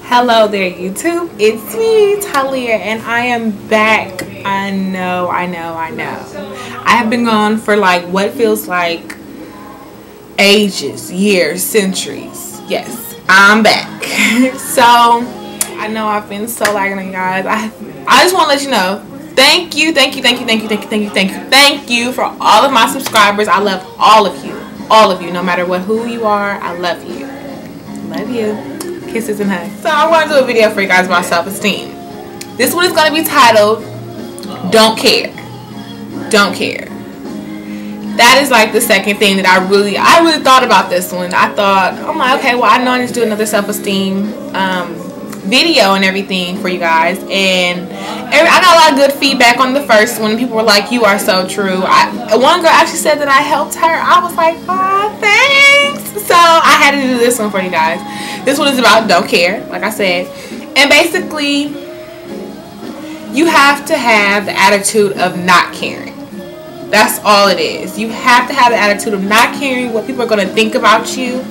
Hello there, YouTube. It's me, Talia, and I am back. I know. I have been gone for like what feels like ages, years, centuries. Yes, I'm back. So, I know I've been so lagging on you guys. I just want to let you know, thank you for all of my subscribers. I love all of you, no matter who you are. I love you. Love you. Kisses and hugs. So I want to do a video for you guys about self-esteem. This one is going to be titled Don't Care. Don't care. That is like the second thing that I really thought about this one. I'm like, okay, well, I know I need to do another self-esteem video and everything for you guys, and I got a lot of good feedback on the first one. People were like, you are so true. One girl actually said that I helped her. I was like, oh, thanks. So I had to do this one for you guys. This one is about don't care, like I said, and basically you have to have the attitude of not caring. That's all it is. You have to have the attitude of not caring what people are going to think about you,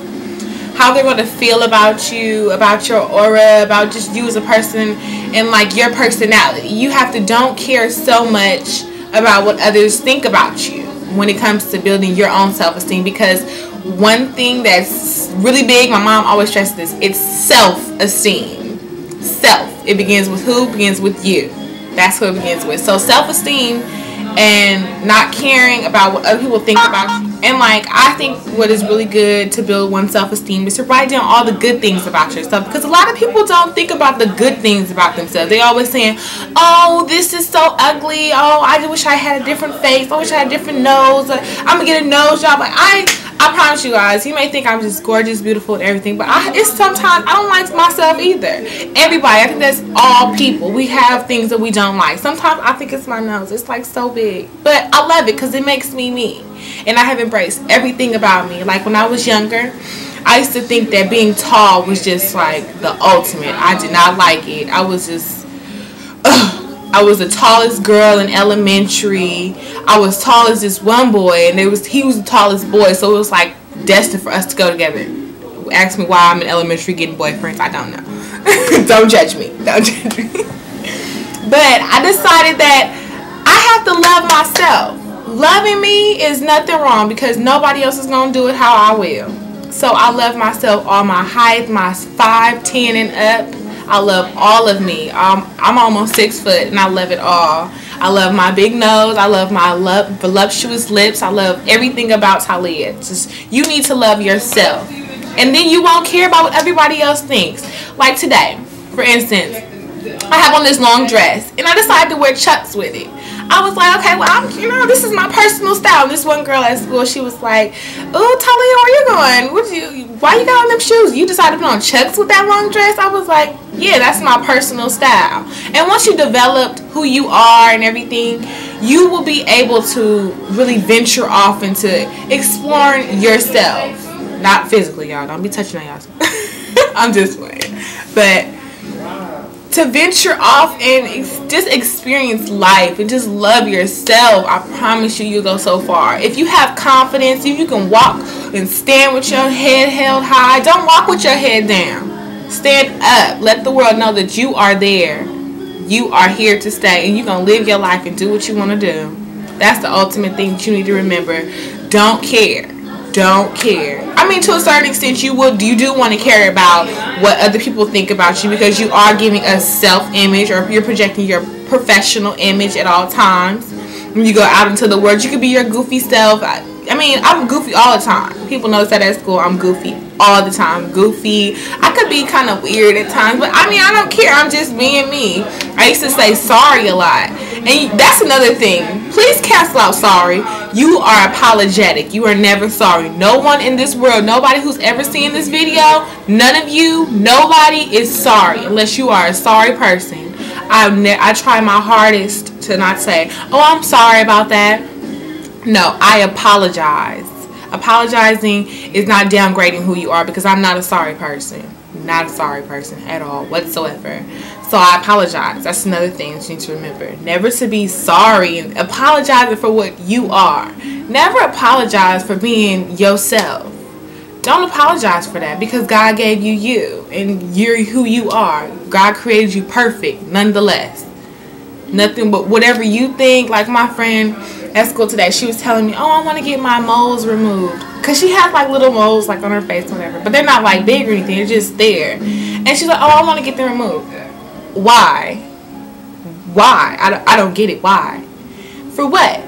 how they're going to feel about you, about your aura, about just you as a person, and like your personality. You have to don't care so much about what others think about you when it comes to building your own self-esteem, because one thing that's really big, my mom always stresses this, it's self-esteem. It begins with who? It begins with you. That's who it begins with. So self-esteem and not caring about what other people think about you. And like, I think what is really good to build one's self-esteem is to write down all the good things about yourself, because a lot of people don't think about the good things about themselves. They always saying, oh, this is so ugly, oh, I wish I had a different face, I wish I had a different nose, I'm gonna get a nose job. Like, I promise you guys, you may think I'm just gorgeous, beautiful, and everything, but it's sometimes I don't like myself either. Everybody, I think that's all people. We have things that we don't like. Sometimes I think it's my nose. It's like so big, but I love it because it makes me me, and I have embraced everything about me. Like when I was younger, I used to think that being tall was just like the ultimate. I did not like it. I was just, I was the tallest girl in elementary. I was tall as this one boy, and he was the tallest boy, so it was like destined for us to go together. Ask me why I'm in elementary getting boyfriends. I don't know. Don't judge me. Don't judge me. But I decided that I have to love myself. Loving me is nothing wrong, because nobody else is going to do it how I will. So I love myself, all my height, my 5'10" and up. I love all of me. I'm almost 6 foot, and I love it all. I love my big nose. I love my voluptuous lips. I love everything about Talia. Just, you need to love yourself, and then you won't care about what everybody else thinks. Like today, for instance, I have on this long dress, and I decided to wear chucks with it. I was like, okay, well, this is my personal style. And this one girl at school, she was like, oh, Talia, where you going? Why you got on them shoes? You decided to put on chucks with that long dress? I was like, yeah, that's my personal style. And once you developed who you are and everything, you will be able to really venture off into exploring yourself. Not physically, y'all. Don't be touching on y'all. I'm just playing. But to venture off and just experience life and just love yourself, I promise you'll go so far. If you have confidence, if you can walk and stand with your head held high, don't walk with your head down. Stand up. Let the world know that you are there. You are here to stay, and you're going to live your life and do what you want to do. That's the ultimate thing that you need to remember. Don't care. Don't care. I mean, to a certain extent, you do want to care about what other people think about you, because you are giving a self-image, or you're projecting your professional image at all times. When you go out into the world, you could be your goofy self. I mean, I'm goofy all the time. People notice that at school. I'm goofy all the time. Goofy. I could be kind of weird at times, but I mean, I don't care. I'm just being me. I used to say sorry a lot. And that's another thing. Please cancel out sorry. You are apologetic. You are never sorry. No one in this world, nobody who's ever seen this video, none of you, nobody is sorry unless you are a sorry person. I try my hardest to not say, oh, I'm sorry about that. No, I apologize. Apologizing is not downgrading who you are, because I'm not a sorry person. Not a sorry person at all whatsoever. So I apologize. That's another thing that you need to remember. Never to be sorry and apologizing for what you are. Never apologize for being yourself. don't apologize for that, because God gave you you, and you're who you are. God created you perfect nonetheless. Nothing but whatever you think. Like my friend at school today, she was telling me, oh, I want to get my moles removed, because she has like little moles like on her face, whatever, but they're not like big or anything, they're just there. And she's like, oh, I want to get them removed. Why? I don't get it. Why? For what?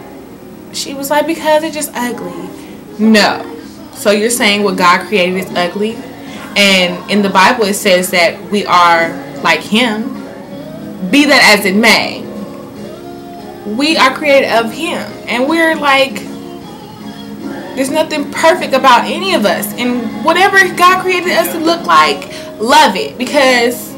She was like, because it's just ugly. No. So you're saying what God created is ugly? And in the Bible it says that we are like Him. Be that as it may, we are created of Him, and we're like, there's nothing perfect about any of us, and whatever God created us to look like, love it, because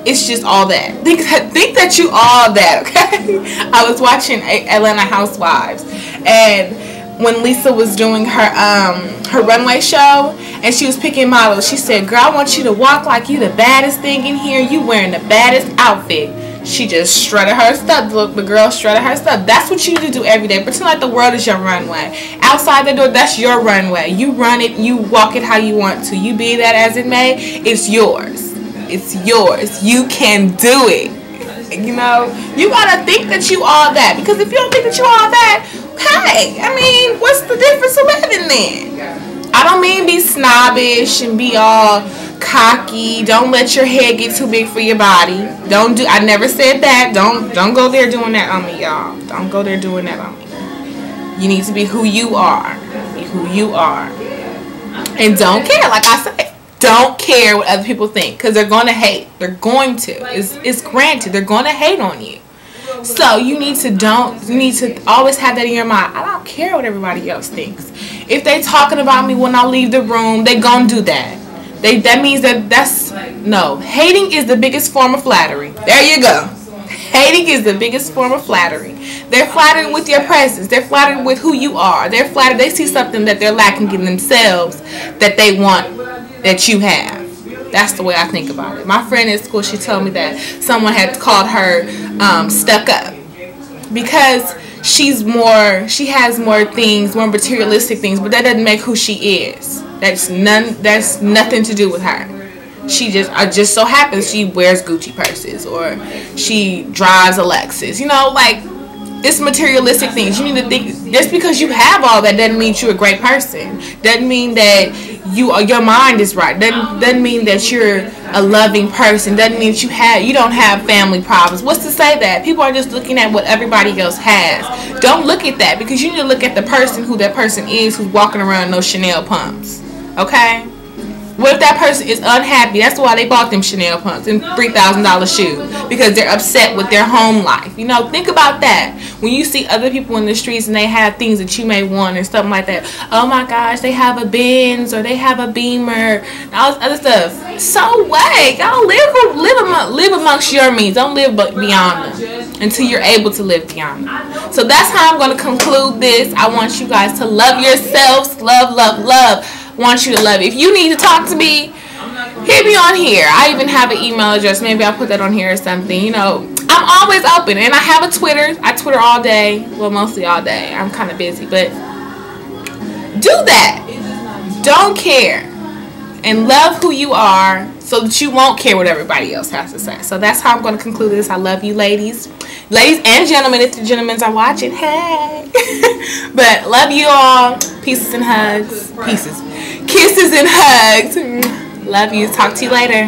it's just all that. Think that you all that, okay? I was watching Atlanta Housewives, and when Lisa was doing her runway show, and she was picking models, she said, girl, I want you to walk like you the baddest thing in here. You wearing the baddest outfit. She just strutted her stuff. Look, the girl strutted her stuff. That's what you need to do every day. Pretend like the world is your runway. Outside the door, that's your runway. You run it, you walk it how you want to. You be that as it may, it's yours. It's yours. You can do it. You know, you gotta think that you all that, because if you don't think that you all that, hey, I mean, what's the difference of living then? I don't mean be snobbish and be all cocky. Don't let your head get too big for your body. I never said that. Don't go there doing that on me, y'all. Don't go there doing that on me. You need to be who you are. Be who you are. And don't care, like I said. Don't care what other people think, because they're going to hate. They're going to. It's granted. They're going to hate on you. So you need to always have that in your mind. I don't care what everybody else thinks. If they talking about me when I leave the room, they gonna do that. That means no. Hating is the biggest form of flattery. There you go. Hating is the biggest form of flattery. They're flattered with your presence. They're flattered with who you are. They're flattered. They see something that they're lacking in themselves that they want that you have. That's the way I think about it. My friend at school, she told me that someone had called her stuck up, because she has more things, more materialistic things, but that doesn't make who she is. That's nothing to do with her. I just so happens she wears Gucci purses, or she drives a Lexus. You know, like, it's materialistic things. You need to think, just because you have all that doesn't mean you're a great person. Doesn't mean that your mind is right. Doesn't mean that you're a loving person. Doesn't mean that you don't have family problems. What's to say that? People are just looking at what everybody else has. Don't look at that, because you need to look at the person, who that person is, who's walking around in those Chanel pumps. Okay? What if that person is unhappy? That's why they bought them Chanel pumps and $3,000 shoes, because they're upset with their home life. You know, think about that. When you see other people in the streets and they have things that you may want or something like that. Oh my gosh, they have a Benz, or they have a Beamer, and all this other stuff. So what? Y'all live amongst your means. Don't live beyond them until you're able to live beyond them. So that's how I'm going to conclude this. I want you guys to love yourselves. Love, love, love. Want you to love it. If you need to talk to me, hit me on here. I even have an email address. Maybe I'll put that on here or something. You know, I'm always open, and I have a Twitter. I Twitter all day. Well, mostly all day. I'm kind of busy, but do that. Don't care, and love who you are, so that you won't care what everybody else has to say. So that's how I'm going to conclude this. I love you, ladies and gentlemen, if the gentlemen are watching. Hey. But love you all. Pieces and hugs. Kisses and hugs. Love you. Talk to you later.